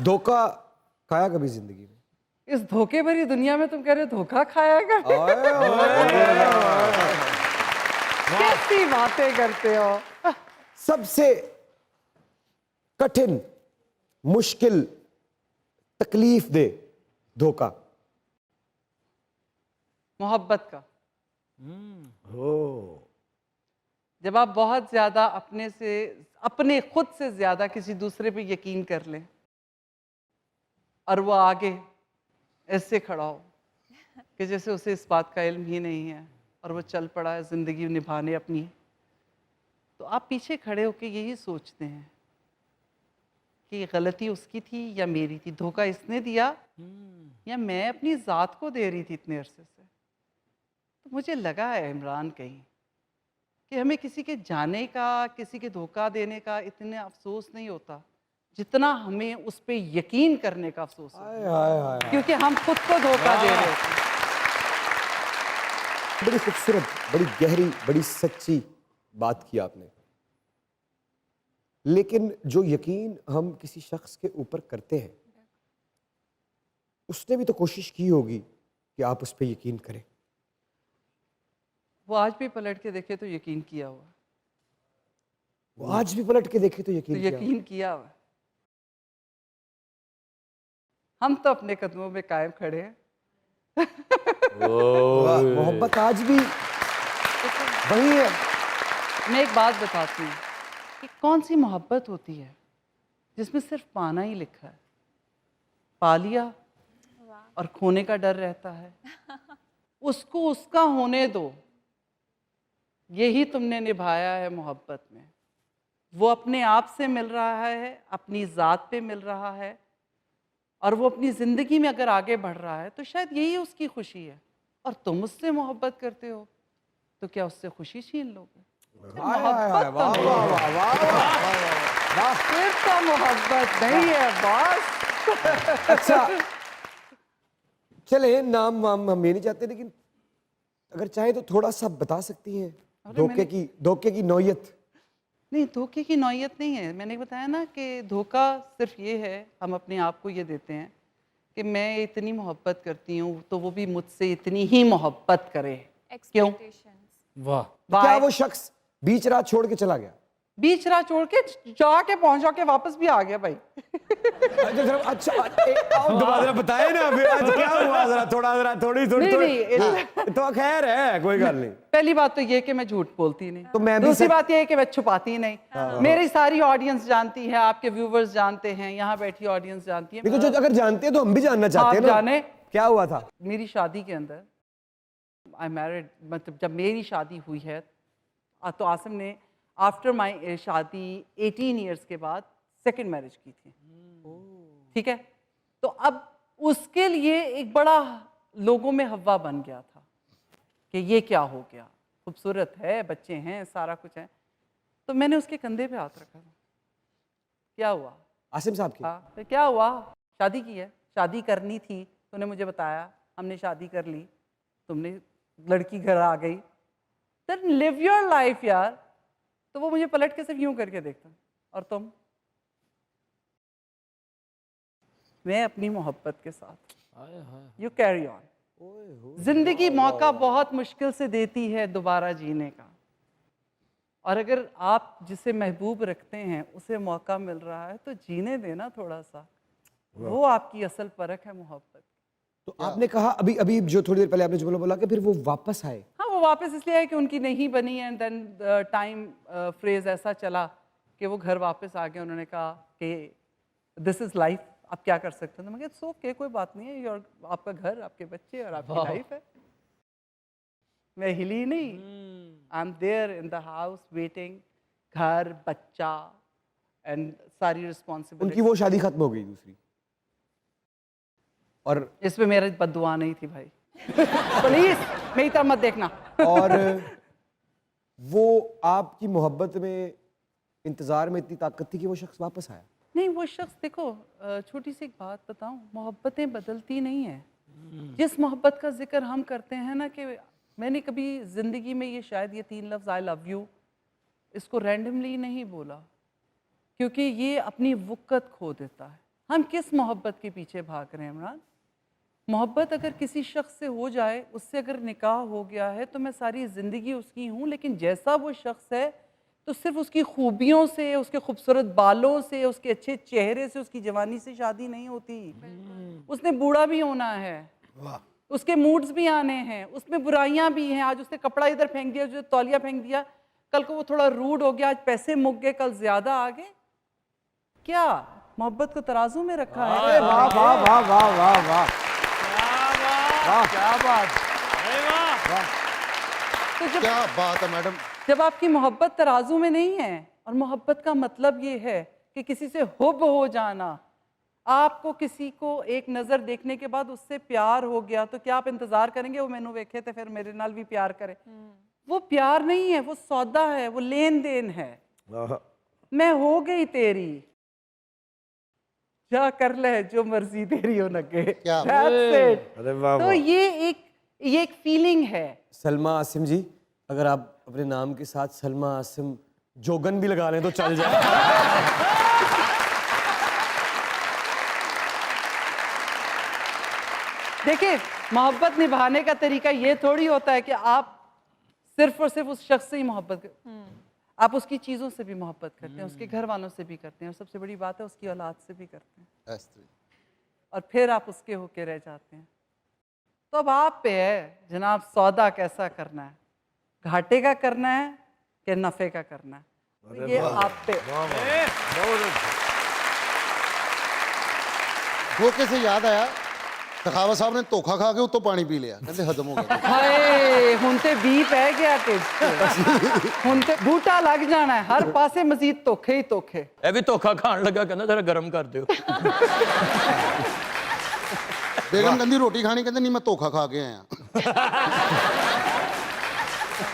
धोखा खाया कभी जिंदगी में? इस धोखे भरी दुनिया में तुम कह रहे हो धोखा खाया कर? कैसी बातें करते हो। सबसे कठिन, मुश्किल, तकलीफ दे धोखा? मोहब्बत का। जब आप बहुत ज्यादा अपने खुद से ज्यादा किसी दूसरे पे यकीन कर लें और वो आगे ऐसे खड़ा हो कि जैसे उसे इस बात का इल्म ही नहीं है और वो चल पड़ा है जिंदगी निभाने अपनी, तो आप पीछे खड़े होकर यही सोचते हैं कि गलती उसकी थी या मेरी थी, धोखा इसने दिया या मैं अपनी ज़ात को दे रही थी इतने अरसे से। तो मुझे लगा है इमरान कहीं कि हमें किसी के जाने का, किसी के धोखा देने का इतना अफसोस नहीं होता जितना हमें उस पर यकीन करने का अफसोस होता है, क्योंकि हम खुद को धोखा दे रहे होते हैं। बड़ी खूबसूरत, बड़ी गहरी, बड़ी सच्ची बात की आपने। लेकिन जो यकीन हम किसी शख्स के ऊपर करते हैं, उसने भी तो कोशिश की होगी कि आप उस पर यकीन करें। वो आज भी पलट के देखे तो यकीन किया हुआ, वो आज भी पलट के देखे तो यकीन किया हुआ। हम तो अपने कदमों में कायम खड़े हैं। मोहब्बत आज भी वही है। मैं एक बात बताती हूँ कि कौन सी मोहब्बत होती है जिसमें सिर्फ पाना ही लिखा है, पा लिया और खोने का डर रहता है। उसको उसका होने दो, यही तुमने निभाया है मोहब्बत में। वो अपने आप से मिल रहा है, अपनी ज़ात पे मिल रहा है, और वो अपनी ज़िंदगी में अगर आगे बढ़ रहा है तो शायद यही उसकी खुशी है। और तुम उससे मोहब्बत करते हो तो क्या उससे खुशी छीन लोगे? फिर तो मोहब्बत नहीं है बॉस। अच्छा चले, नाम वाम हम ये नहीं चाहते, लेकिन अगर चाहे तो थोड़ा सा बता सकती हैं धोखे की नौयत? नहीं, धोखे की नौयत नहीं है। मैंने बताया ना कि धोखा सिर्फ ये है, हम अपने आप को ये देते हैं कि मैं इतनी मोहब्बत करती हूँ तो वो भी मुझसे इतनी ही मोहब्बत करे। क्यों? वाह। क्या वो शख्स बीच रात छोड़ के चला गया? बीच रात छोड़ के जाके पहुंचा के वापस भी आ गया भाई। अच्छा दोबारा बताए ना अभी आज क्या हुआ, जरा थोड़ी तो खैर है, कोई गल नहीं। पहली बात तो ये कि मैं झूठ बोलती नहीं, तो मैं भी दूसरी बात ये है कि मैं छुपाती नहीं। मेरी सारी ऑडियंस जानती है, आपके व्यूवर्स जानते हैं, यहाँ बैठी ऑडियंस जानती है। तो जो अगर जानते हैं तो हम भी जानना चाहते हैं ना, जाने क्या हुआ था? मेरी शादी के अंदर, आई मैरिड, मतलब जब मेरी शादी हुई है तो आसिम ने आफ्टर माई शादी 18 ईयर्स के बाद सेकंड मैरिज की थी। ठीक है, तो अब उसके लिए एक बड़ा लोगों में हवा बन गया था कि ये क्या हो गया, खूबसूरत है, बच्चे हैं, सारा कुछ है। तो मैंने उसके कंधे पे हाथ रखा था। क्या हुआ आसिम साहब की? हाँ, तो क्या हुआ, शादी की है, शादी करनी थी, तूने मुझे बताया, हमने शादी कर ली, तुमने लड़की घर आ गई, देन लिव योर लाइफ यार। तो वो मुझे पलट के सिर्फ यूं करके देखता, और तुम? मैं अपनी मोहब्बत के साथ, यू कैरी ऑन। जिंदगी मौका बहुत मुश्किल से देती है दोबारा जीने का, और अगर आप जिसे महबूब रखते हैं उसे मौका मिल रहा है तो जीने देना थोड़ा सा। वो आपकी असल परख है मोहब्बत। तो आपने कहा अभी अभी जो थोड़ी देर पहले आपने जुमला बोला कि फिर वो वापस आए। हाँ, वो वापस इसलिए है कि उनकी नहीं बनी, एंड देन टाइम फ्रेज ऐसा चला कि वो घर वापस आ गए। उन्होंने कहा कि दिस इज लाइफ, आप क्या कर सकते हैं। तो मैं कहा सो के कोई बात नहीं है, आपका घर, आपके बच्चे और आपकी लाइफ है। मैं हिली नहीं, I am there in the house waiting, घर, बच्चा एंड सारी रिस्पॉन्सिबिलिटी। उनकी वो शादी खत्म हो गई दूसरी, और इसमें मेरी बद्दुआ नहीं थी भाई। प्लीज मेरी तरफ मत देखना। और वो आपकी मोहब्बत में, इंतजार में इतनी ताकत थी कि वो शख्स वापस आया। नहीं, वो शख्स, देखो छोटी सी एक बात बताऊं, मोहब्बतें बदलती नहीं है। जिस मोहब्बत का जिक्र हम करते हैं ना, कि मैंने कभी जिंदगी में ये शायद ये 3 लफ्ज़ आई लव यू इसको रैंडमली नहीं बोला क्योंकि ये अपनी वक़्त खो देता है। हम किस मोहब्बत के पीछे भाग रहे हैं इमरान? मोहब्बत अगर किसी शख्स से हो जाए, उससे अगर निकाह हो गया है तो मैं सारी ज़िंदगी उसकी हूँ, लेकिन जैसा वो शख्स है तो सिर्फ उसकी खूबियों से, उसके खूबसूरत बालों से, उसके अच्छे चेहरे से, उसकी जवानी से शादी नहीं होती। उसने बूढ़ा भी होना है, उसके मूड्स भी आने हैं, उसमें बुराइयां भी हैं। आज उसने कपड़ा इधर फेंक दिया, जो तौलिया फेंक दिया, कल को वो थोड़ा रूड हो गया, आज पैसे मुक गए, कल ज्यादा आ गए। क्या मोहब्बत को तराजू में रखा है? अरे वाह वाह वाह वाह वाह वाह, क्या बात, तो जब क्या बात है मैडम। जब आपकी मोहब्बत तराजू में नहीं है, और मोहब्बत का मतलब ये है कि किसी से हुब हो जाना, आपको किसी को एक नज़र देखने के बाद उससे प्यार हो गया तो क्या आप इंतज़ार करेंगे वो मैनू वेखे थे फिर मेरे नाल भी प्यार करे? वो प्यार नहीं है, वो सौदा है, वो लेन देन है। मैं हो गई तेरी, जा कर ले जो मर्जी तेरी हो लगे। क्या That's it। अरे वाह तो वाह। ये एक फीलिंग है। सलमा आसिम जी, अगर आप अपने नाम के साथ सलमा आसिम जोगन भी लगा लें तो चल जाए। देखिए, मोहब्बत निभाने का तरीका ये थोड़ी होता है कि आप सिर्फ और सिर्फ उस शख्स से ही मोहब्बत आप उसकी चीज़ों से भी मोहब्बत करते हैं, उसके घर वालों से भी करते हैं, और सबसे बड़ी बात है उसकी औलाद से भी करते हैं, और फिर आप उसके होके रह जाते हैं। तो अब आप पे है जनाब, सौदा कैसा करना है, घाटे का करना है कि नफ़े का करना है, तो ये आप पे। धोखे से याद आया, सखावत साहब ने धोखा खा के उत्तों पानी पी लिया, कहते हजम हो गया। हाय हुन ते बी पै गया कि हुन ते बूटा लग जाना है, हर पासे मजीद धोखे ही धोखे। ਇਹ ਵੀ ਧੋਖਾ ਖਾਣ ਲੱਗਾ, ਕਹਿੰਦਾ जरा गरम कर दियो। बेगम कहती रोटी खानी, कहते नहीं मैं धोखा खा के आया।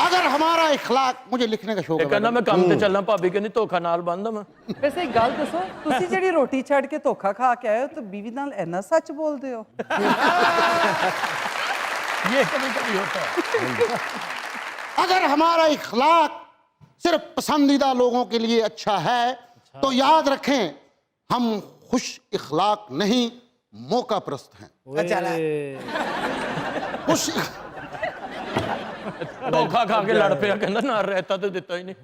अगर हमारा इखलाक, मुझे लिखने का शौक ਇਹ है ਕਹਿੰਦਾ मैडम। ਮੈਂ ਕੰਮ ਤੇ ਚੱਲਣਾ, ਭਾਬੀ ਕਹਿੰਦੀ ਧੋਖਾ ਨਾਲ ਬੰਨਦਾ ਮੈਂ। वैसे एक गल दसो, तुसी जेड़ी रोटी छड़ के धोखा खा के आए हो तो बीवी नाल इन्ना सच बोलदे हो? ये कभी कभी होता है। अगर हमारा इखलाक सिर्फ पसंदीदा लोगों के लिए अच्छा है तो याद रखें हम खुश इखलाक नहीं, मौका प्रस्त हैं। खुश ਧੋਖਾ ਖਾ ਕੇ ਲੜ ਪਿਆ, ਕਹਿੰਦਾ ਨਾਲ ਰਹਿਤਾ ਤੇ ਦਿੱਤਾ ਹੀ ਨਹੀਂ।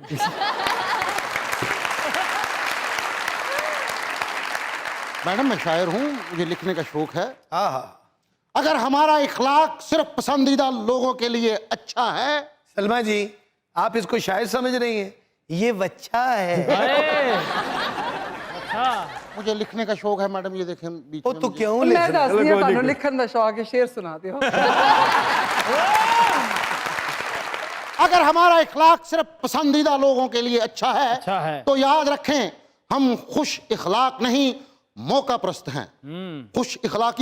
मैडम मैं शायर हूँ, मुझे लिखने का शौक है। अगर हमारा इखलाक सिर्फ पसंदीदा लोगों के लिए अच्छा है। सलमा जी, आप इसको शायद समझ रही हैं, ये बच्चा है। मुझे लिखने का शौक है मैडम, ये देखें बीच ओ में तो मुझे- क्यों मैं दसदी हां तुहानू लिखण दा शौक है, शेर सुना दियो। अगर हमारा इखलाक सिर्फ पसंदीदा लोगों के लिए अच्छा है तो याद रखें हम खुश इखलाक नहीं, मौका प्रस्त हैं। खुश इखलाकी